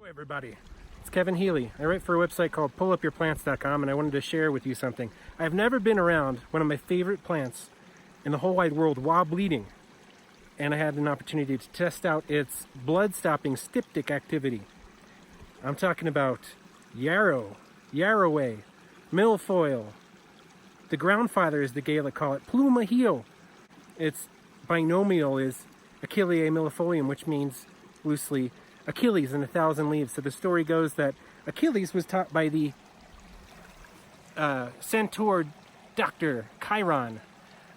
Hello everybody, it's Kevin Healy. I write for a website called pullupyourplants.com, and I wanted to share with you something. I've never been around one of my favorite plants in the whole wide world while bleeding, and I had an opportunity to test out its blood-stopping styptic activity. I'm talking about Yarrow, Yarrow, milfoil. The groundfather, as the Gaelic call it, plumahio. Its binomial is Achilleae millefolium, which means loosely Achilles in 1,000 leaves. So the story goes that Achilles was taught by the centaur doctor Chiron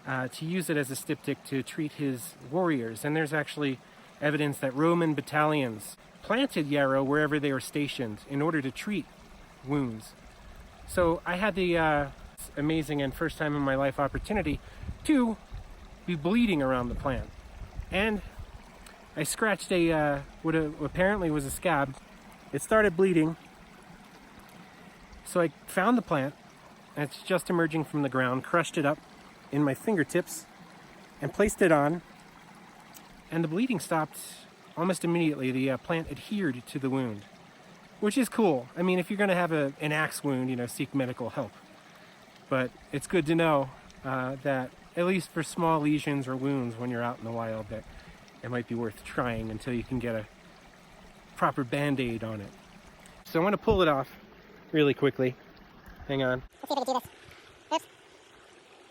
to use it as a styptic to treat his warriors. And there's actually evidence that Roman battalions planted yarrow wherever they were stationed in order to treat wounds. So I had the amazing and first time in my life opportunity to be bleeding around the plant. And I scratched what apparently was a scab. It started bleeding. So I found the plant, and it's just emerging from the ground, crushed it up in my fingertips, and placed it on. And the bleeding stopped almost immediately. The plant adhered to the wound, which is cool. I mean, if you're going to have an axe wound, seek medical help. But it's good to know that at least for small lesions or wounds when you're out in the wild, that it might be worth trying until you can get a proper band-aid on it. So I'm going to pull it off really quickly. Hang on. Let's see if I can do this. Oops.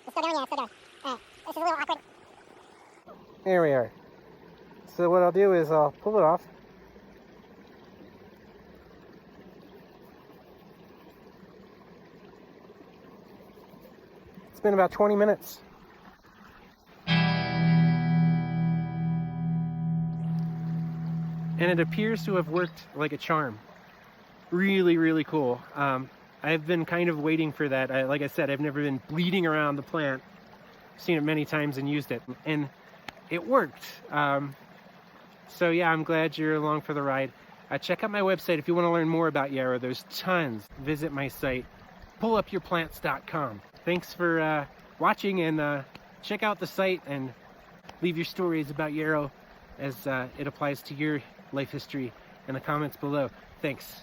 It's still going, yeah, it's still going. Alright, this is a little awkward. There we are. So what I'll do is I'll pull it off. It's been about 20 minutes. And it appears to have worked like a charm. Really, really cool. I've been kind of waiting for that. Like I said, I've never been bleeding around the plant. I've seen it many times and used it. And it worked. So yeah, I'm glad you're along for the ride. Check out my website if you want to learn more about yarrow. There's tons. Visit my site, pullupyourplants.com. Thanks for watching, and check out the site and leave your stories about yarrow as it applies to your life history in the comments below. Thanks.